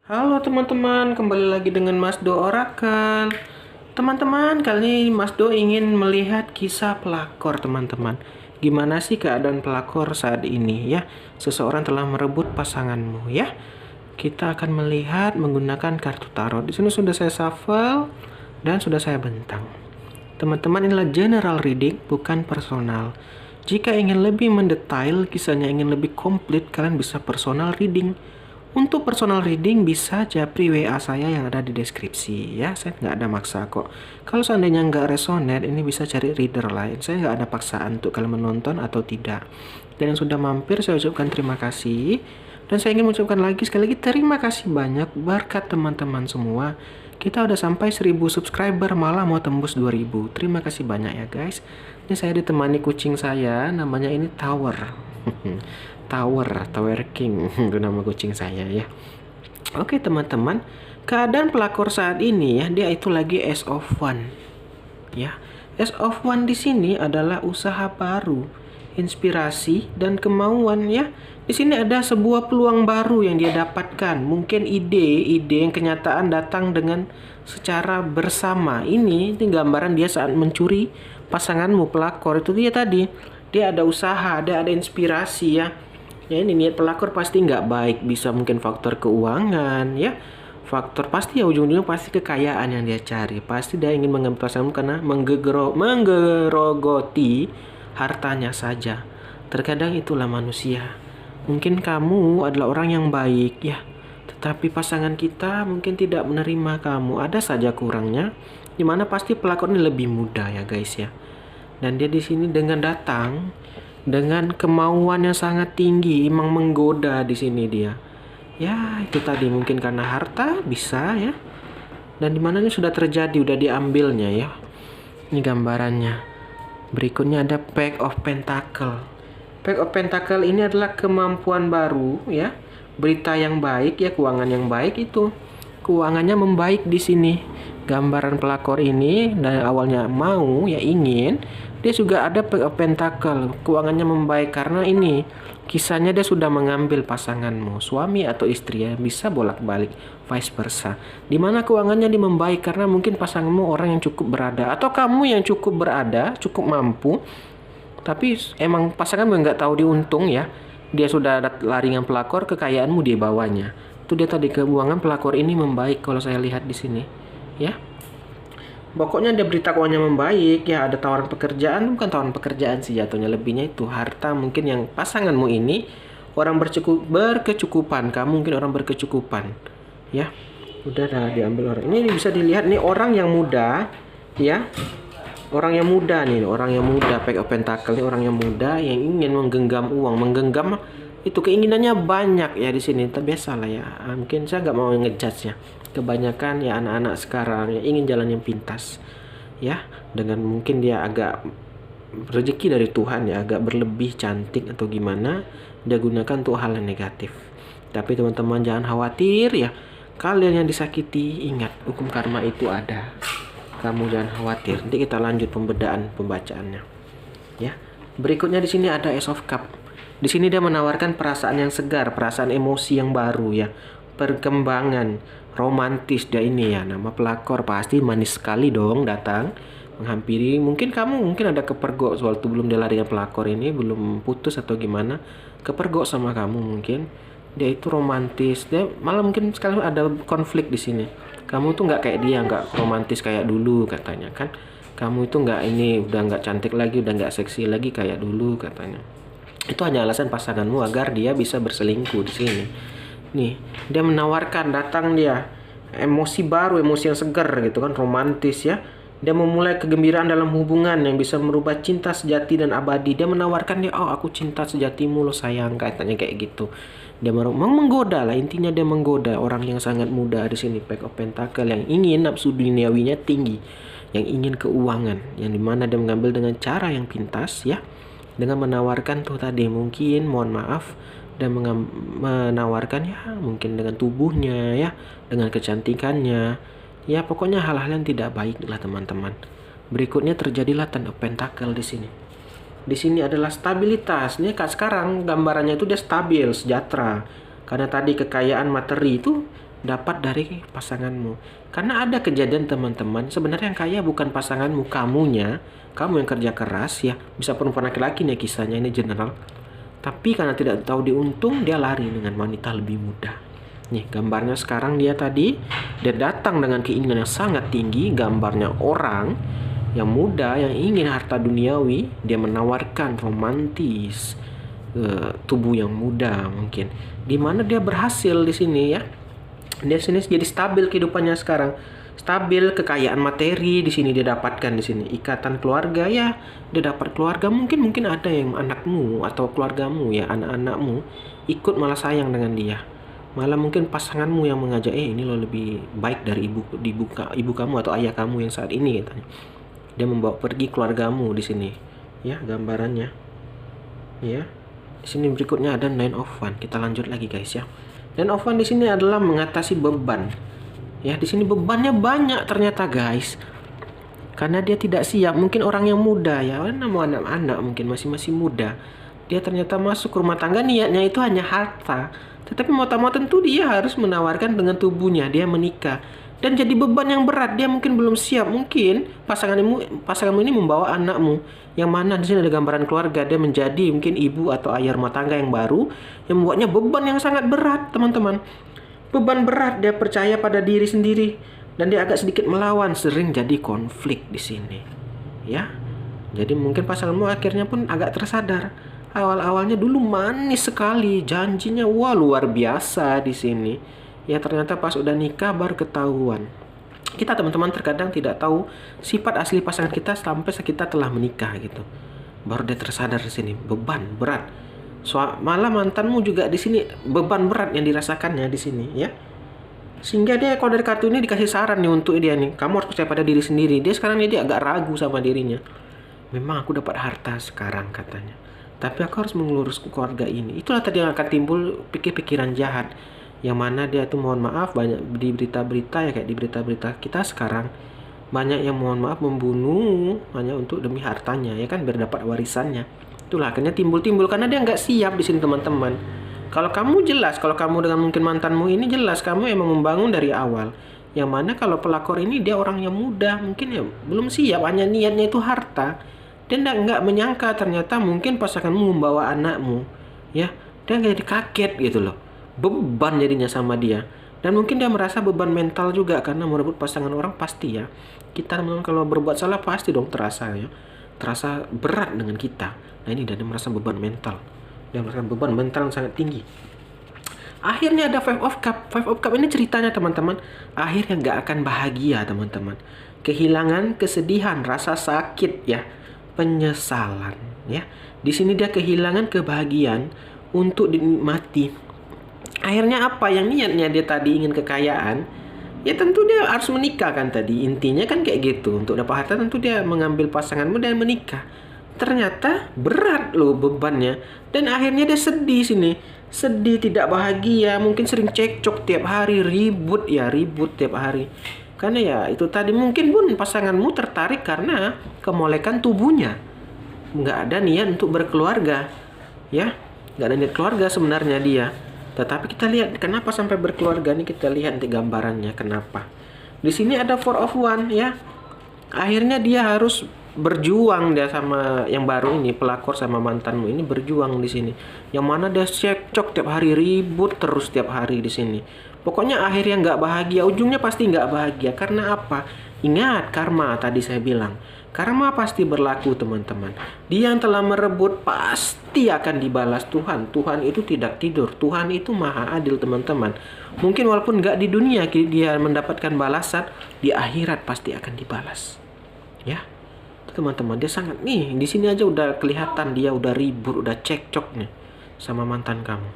Halo teman-teman, kembali lagi dengan Mas Do Oracle. Teman-teman, kali ini Mas Do ingin melihat kisah pelakor teman-teman. Gimana sih keadaan pelakor saat ini ya? Seseorang telah merebut pasanganmu ya. Kita akan melihat menggunakan kartu tarot. Di sini sudah saya shuffle dan sudah saya bentang. Teman-teman, inilah general reading, bukan personal. Jika ingin lebih mendetail, kisahnya ingin lebih komplit, kalian bisa personal reading. Untuk personal reading bisa japri WA saya yang ada di deskripsi ya. Saya nggak ada maksa kok. Kalau seandainya nggak resonate, ini bisa cari reader lain. Saya nggak ada paksaan untuk kalian menonton atau tidak. Dan yang sudah mampir saya ucapkan terima kasih. Dan saya ingin mengucapkan lagi sekali lagi terima kasih banyak berkat teman-teman semua. Kita udah sampai 1000 subscriber, malah mau tembus 2000. Terima kasih banyak ya guys. Ini saya ditemani kucing saya, namanya ini Tower. Tower King itu nama kucing saya ya. Oke teman-teman, keadaan pelakor saat ini ya, dia itu lagi Ace of One. Ya, Ace of One di sini adalah usaha baru, inspirasi dan kemauan ya. Di sini ada sebuah peluang baru yang dia dapatkan. Mungkin ide yang kenyataan datang dengan secara bersama. Ini gambaran dia saat mencuri pasanganmu pelakor itu dia tadi. Dia ada usaha, ada inspirasi ya. Ya ini niat pelakor pasti nggak baik, bisa mungkin faktor keuangan ya. Faktor pasti ya ujung-ujungnya pasti kekayaan yang dia cari. Pasti dia ingin mengambil pasanganmu karena menggerogoti hartanya saja. Terkadang itulah manusia. Mungkin kamu adalah orang yang baik ya. Tetapi pasangan kita mungkin tidak menerima kamu. Ada saja kurangnya. Dimana pasti pelakor ini lebih muda ya guys ya. Dan dia di sini dengan datang dengan kemauan yang sangat tinggi, emang menggoda di sini dia. Ya, itu tadi mungkin karena harta bisa ya. Dan dimana ini sudah terjadi, udah diambilnya ya. Ini gambarannya. Berikutnya ada Pack of Pentacle. Pack of Pentacle ini adalah kemampuan baru ya. Berita yang baik ya, keuangan yang baik itu. Keuangannya membaik di sini. Gambaran pelakor ini dari awalnya mau ya ingin, dia juga ada Pack of Pentacle, keuangannya membaik karena ini kisahnya dia sudah mengambil pasanganmu, suami atau istri ya, bisa bolak-balik vice versa. Dimana keuangannya dia membaik karena mungkin pasanganmu orang yang cukup berada atau kamu yang cukup berada, cukup mampu, tapi emang pasanganmu nggak tahu diuntung ya. Dia sudah ada laringan pelakor, kekayaanmu dia bawanya. Itu dia tadi keuangan pelakor ini membaik kalau saya lihat di sini. Ya, pokoknya ada berita keuangannya membaik ya, ada tawaran pekerjaan, bukan tawaran pekerjaan sih jatuhnya, lebihnya itu harta mungkin yang pasanganmu ini orang berkecukupan, kamu mungkin orang berkecukupan ya. Udah diambil orang ini bisa dilihat nih, orang yang muda ya, orang yang muda nih, orang yang muda. Pack of Pentacle ini orang yang muda yang ingin menggenggam uang, menggenggam itu keinginannya banyak ya di sini. Biasa lah ya, mungkin saya nggak mau ngejudge ya. Kebanyakan ya anak-anak sekarang ya ingin jalan yang pintas ya, dengan mungkin dia agak rezeki dari Tuhan ya, agak berlebih cantik atau gimana, dia gunakan untuk hal yang negatif. Tapi teman-teman jangan khawatir ya, kalian yang disakiti ingat hukum karma itu ada. Kamu jangan khawatir, nanti kita lanjut pembacaannya ya. Berikutnya di sini ada Ace of Cup. Di sini dia menawarkan perasaan yang segar, perasaan emosi yang baru ya, perkembangan romantis dia ini ya. Nama pelakor pasti manis sekali dong datang menghampiri. Mungkin kamu ada kepergok waktu belum dia lari dengan pelakor ini, belum putus atau gimana, kepergok sama kamu mungkin. Dia itu romantis, dia malah mungkin sekali ada konflik di sini. Kamu tuh nggak kayak dia, nggak romantis kayak dulu katanya kan. Kamu itu nggak ini, udah nggak cantik lagi, udah nggak seksi lagi kayak dulu katanya. Itu hanya alasan pasanganmu agar dia bisa berselingkuh di sini. Nih, dia menawarkan, datang dia emosi baru, emosi yang segar gitu kan, romantis ya. Dia memulai kegembiraan dalam hubungan yang bisa merubah cinta sejati dan abadi. Dia menawarkan dia, oh aku cinta sejatimu lo sayang, katanya kayak gitu. Dia menggoda lah, intinya dia menggoda orang yang sangat muda di sini. Pack of Pentacle yang ingin nafsu duniawinya tinggi, yang ingin keuangan, yang dimana dia mengambil dengan cara yang pintas ya, dengan menawarkan tuh tadi mungkin mohon maaf, dan menawarkan ya mungkin dengan tubuhnya ya, dengan kecantikannya ya, pokoknya hal-hal yang tidak baik lah teman-teman. Berikutnya terjadilah Ten of Pentacle di sini. Di sini adalah stabilitas. Nih kak sekarang gambarannya itu dia stabil, sejahtera. Karena tadi kekayaan materi itu dapat dari pasanganmu. Karena ada kejadian teman-teman, sebenarnya yang kaya bukan pasanganmu, kamunya. Kamu yang kerja keras ya, bisa perempuan laki-laki nih kisahnya, ini general. Tapi karena tidak tahu diuntung, dia lari dengan wanita lebih muda. Nih gambarnya sekarang dia tadi, dia datang dengan keinginan yang sangat tinggi, gambarnya orang yang muda yang ingin harta duniawi, dia menawarkan romantis tubuh yang muda mungkin. Dimana dia berhasil di sini ya. Dia sini jadi stabil kehidupannya sekarang. Stabil, kekayaan materi di sini dia dapatkan di sini. Ikatan keluarga ya, dia dapat keluarga, mungkin ada yang anakmu atau keluargamu ya, anak-anakmu ikut malah sayang dengan dia. Malah mungkin pasanganmu yang mengajak, ini lo lebih baik dari ibu kamu atau ayah kamu yang saat ini katanya. Dia membawa pergi keluargamu di sini. Ya, gambarannya. Ya. Di sini berikutnya ada Nine of Wands. Kita lanjut lagi guys ya. Nine of Wands di sini adalah mengatasi beban. Ya, di sini bebannya banyak ternyata guys. Karena dia tidak siap, mungkin orang yang muda ya, mau anak-anak mungkin masih muda. Dia ternyata masuk rumah tangga niatnya itu hanya harta. Tetapi mau tak mau tentu dia harus menawarkan dengan tubuhnya, dia menikah. Dan jadi beban yang berat, dia mungkin belum siap. Mungkin pasanganmu ini membawa anakmu, yang mana di sini ada gambaran keluarga, dia menjadi mungkin ibu atau ayah rumah tangga yang baru, yang membuatnya beban yang sangat berat teman-teman. Beban berat, dia percaya pada diri sendiri dan dia agak sedikit melawan, sering jadi konflik di sini. Ya. Jadi mungkin pasanganmu akhirnya pun agak tersadar. Awal-awalnya dulu manis sekali, janjinya wah luar biasa di sini. Ya ternyata pas udah nikah baru ketahuan. Kita teman-teman terkadang tidak tahu sifat asli pasangan kita sampai kita telah menikah gitu. Baru dia tersadar di sini, beban berat. Malah mantanmu juga di sini beban berat yang dirasakannya di sini ya. Sehingga dia kalau dari kartu ini dikasih saran nih untuk dia nih, kamu harus percaya pada diri sendiri. Dia sekarang dia agak ragu sama dirinya. Memang aku dapat harta sekarang katanya, tapi aku harus mengurus keluarga ini. Itulah tadi yang akan timbul pikir-pikiran jahat. Yang mana dia tuh mohon maaf banyak di berita-berita ya, kayak di berita-berita kita sekarang banyak yang mohon maaf membunuh hanya untuk demi hartanya ya kan, biar dapat warisannya. Itulah akhirnya timbul karena dia nggak siap di sini teman-teman. Kalau kamu jelas, kalau kamu dengan mungkin mantanmu ini jelas kamu emang membangun dari awal. Yang mana kalau pelakor ini dia orang yang muda, mungkin ya belum siap, hanya niatnya itu harta. Dia nggak menyangka ternyata mungkin pasanganmu membawa anakmu, ya. Dia nggak jadi kaget gitu loh. Beban jadinya sama dia. Dan mungkin dia merasa beban mental juga karena merebut pasangan orang pasti ya. Kita memang kalau berbuat salah pasti dong terasa ya. Terasa berat dengan kita. Nah ini dia merasa beban mental. Dia merasakan beban mental yang sangat tinggi. Akhirnya ada Five of Cup. Five of Cup ini ceritanya teman-teman, akhirnya nggak akan bahagia teman-teman. Kehilangan, kesedihan, rasa sakit ya, penyesalan ya. Di sini dia kehilangan kebahagiaan untuk dinikmati. Akhirnya apa yang niatnya dia tadi ingin kekayaan, ya tentu dia harus menikah kan tadi. Intinya kan kayak gitu. Untuk dapat harta tentu dia mengambil pasanganmu dan menikah. Ternyata berat loh bebannya. Dan akhirnya dia sedih sini. Sedih, tidak bahagia, mungkin sering cekcok tiap hari, ribut tiap hari. Karena ya itu tadi mungkin pun pasanganmu tertarik karena kemolekan tubuhnya. Nggak ada niat untuk berkeluarga. Ya, nggak ada niat keluarga sebenarnya dia. Tetapi kita lihat kenapa sampai berkeluarga nih, kita lihat di gambarannya kenapa. Di sini ada Four of Wands ya. Akhirnya dia harus berjuang dia sama yang baru ini, pelakor sama mantanmu ini berjuang di sini. Yang mana dia cekcok tiap hari, ribut terus tiap hari di sini. Pokoknya akhirnya nggak bahagia, ujungnya pasti nggak bahagia. Karena apa? Ingat karma tadi saya bilang. Karma pasti berlaku teman-teman. Dia yang telah merebut pasti akan dibalas Tuhan. Tuhan itu tidak tidur. Tuhan itu maha adil teman-teman. Mungkin walaupun nggak di dunia dia mendapatkan balasan, di akhirat pasti akan dibalas. Ya, teman-teman, dia sangat nih di sini aja udah kelihatan dia udah ribut, udah cekcok nih sama mantan kamu.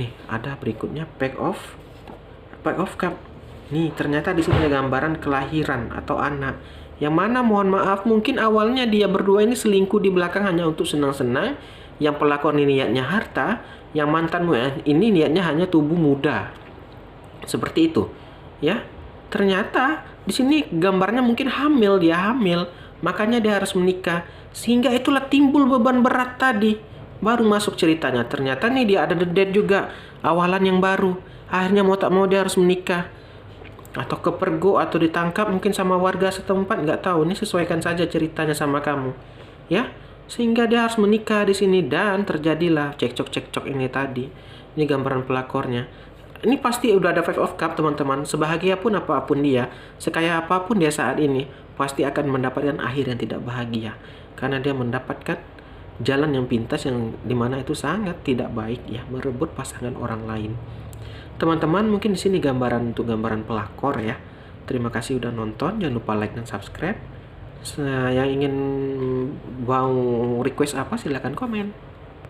Nih ada berikutnya Pack of Cup. Nih ternyata di sini ada gambaran kelahiran atau anak. Yang mana mohon maaf mungkin awalnya dia berdua ini selingkuh di belakang hanya untuk senang-senang. Yang pelakor ini niatnya harta, yang mantanmu ini niatnya hanya tubuh muda. Seperti itu, ya. Ternyata di sini gambarnya mungkin dia hamil, makanya dia harus menikah. Sehingga itulah timbul beban berat tadi. Baru masuk ceritanya. Ternyata nih dia ada The Death juga, awalan yang baru. Akhirnya mau tak mau dia harus menikah. Atau kepergok atau ditangkap mungkin sama warga setempat, nggak tahu. Ini sesuaikan saja ceritanya sama kamu. Ya, sehingga dia harus menikah di sini dan terjadilah cekcok-cekcok ini tadi. Ini gambaran pelakornya. Ini pasti udah ada Five of Cup, teman-teman. Sebahagia pun apapun dia, sekaya apapun dia saat ini, pasti akan mendapatkan akhir yang tidak bahagia. Karena dia mendapatkan jalan yang pintas yang dimana itu sangat tidak baik ya, merebut pasangan orang lain. Teman-teman, mungkin di sini gambaran untuk gambaran pelakor ya. Terima kasih udah nonton, jangan lupa like dan subscribe. Yang ingin mau request apa silahkan komen.